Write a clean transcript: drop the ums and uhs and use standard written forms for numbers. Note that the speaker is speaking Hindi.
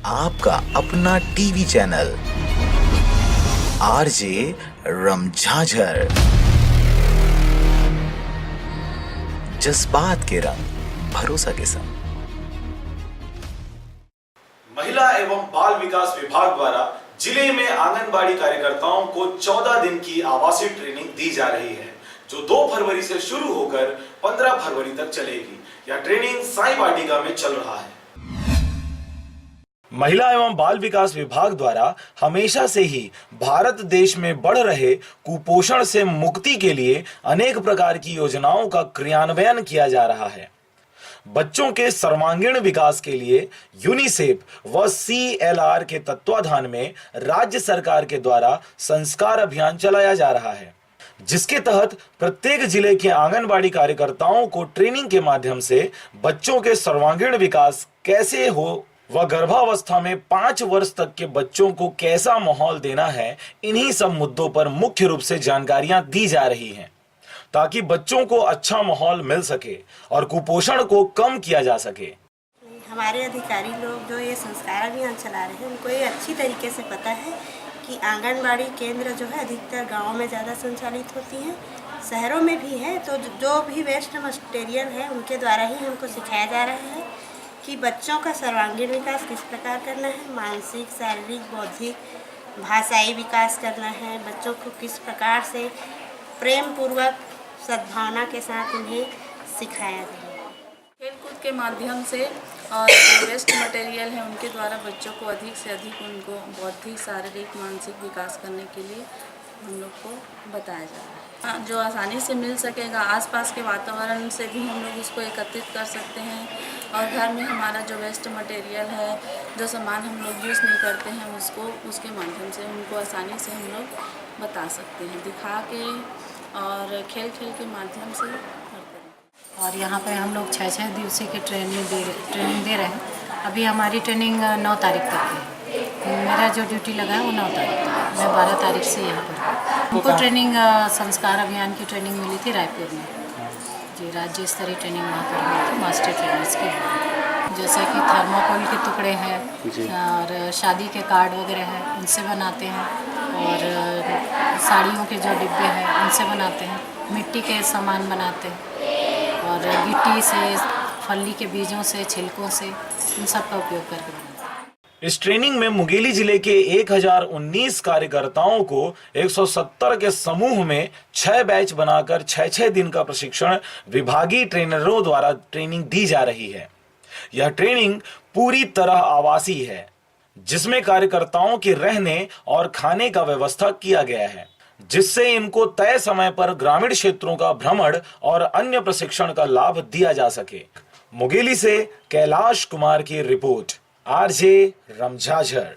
आपका अपना टीवी चैनल आरजे रमझाझर, जज्बात के रंग भरोसा के संग। महिला एवं बाल विकास विभाग द्वारा जिले में आंगनबाड़ी कार्यकर्ताओं को 14 दिन की आवासीय ट्रेनिंग दी जा रही है, जो 2 फरवरी से शुरू होकर 15 फरवरी तक चलेगी। यह ट्रेनिंग साई वाटिका में चल रहा है। महिला एवं बाल विकास विभाग द्वारा हमेशा से ही भारत देश में बढ़ रहे कुपोषण से मुक्ति के लिए अनेक प्रकार की योजनाओं का क्रियान्वयन किया जा रहा है। बच्चों के सर्वांगीण विकास के लिए यूनिसेफ व CLR के तत्वाधान में राज्य सरकार के द्वारा संस्कार अभियान चलाया जा रहा है, जिसके तहत प्रत्येक जिले के आंगनबाड़ी कार्यकर्ताओं को ट्रेनिंग के माध्यम से बच्चों के सर्वांगीण विकास कैसे हो व गर्भावस्था में 5 वर्ष तक के बच्चों को कैसा माहौल देना है, इन्हीं सब मुद्दों पर मुख्य रूप से जानकारियां दी जा रही हैं, ताकि बच्चों को अच्छा माहौल मिल सके और कुपोषण को कम किया जा सके। हमारे अधिकारी लोग जो ये संस्कार अभियान चला रहे हैं, उनको ये अच्छी तरीके से पता है कि आंगनबाड़ी केंद्र जो है अधिकतर गाँव में ज़्यादा संचालित होती हैं, शहरों में भी है। तो जो भी वेस्ट मटेरियल है उनके द्वारा ही हमको सिखाया जा रहा है कि बच्चों का सर्वांगीण विकास किस प्रकार करना है, मानसिक, शारीरिक, बौद्धिक, भाषाई विकास करना है, बच्चों को किस प्रकार से प्रेम पूर्वक सद्भावना के साथ उन्हें सिखाया जाए। खेलकूद के माध्यम से और जो वेस्ट मटेरियल है उनके द्वारा बच्चों को अधिक से अधिक उनको बौद्धिक, शारीरिक, मानसिक विकास करने के लिए हम लोग को बताया जा रहा है, जो आसानी से मिल सकेगा। आसपास के वातावरण से भी हम लोग उसको एकत्रित कर सकते हैं और घर में हमारा जो वेस्ट मटेरियल है, जो सामान हम लोग यूज़ नहीं करते हैं, उसको उसके माध्यम से उनको आसानी से हम लोग बता सकते हैं, दिखा के और खेल के माध्यम से करते हैं। और यहाँ पर हम लोग 6 दिवसीय की ट्रेनिंग दे रहे हैं। अभी हमारी ट्रेनिंग 9 तारीख तक है। मेरा जो ड्यूटी लगा है वो 9 तारीख तक है। मैं 12 तारीख से यहाँ पर। हमको ट्रेनिंग संस्कार अभियान की ट्रेनिंग मिली थी रायपुर में जी, राज्य स्तरीय ट्रेनिंग वहाँ पर हुई थी मास्टर ट्रेनर्स के। जैसे कि थर्माकोल के टुकड़े हैं और शादी के कार्ड वगैरह हैं, उनसे बनाते हैं, और साड़ियों के जो डिब्बे हैं उनसे बनाते हैं, मिट्टी के सामान बनाते हैं, और गिट्टी से, फली के बीजों से, छिलकों से, इन सब का उपयोग करके बनाते हैं। इस ट्रेनिंग में मुंगेली जिले के 1019 कार्यकर्ताओं को 170 के समूह में 6 बैच बनाकर 6 दिन का प्रशिक्षण विभागीय ट्रेनरों द्वारा ट्रेनिंग दी जा रही है। यह ट्रेनिंग पूरी तरह आवासीय है, जिसमें कार्यकर्ताओं के रहने और खाने का व्यवस्था किया गया है, जिससे इनको तय समय पर ग्रामीण क्षेत्रों का भ्रमण और अन्य प्रशिक्षण का लाभ दिया जा सके। मुंगेली से कैलाश कुमार की रिपोर्ट, आरजे रमझाझर।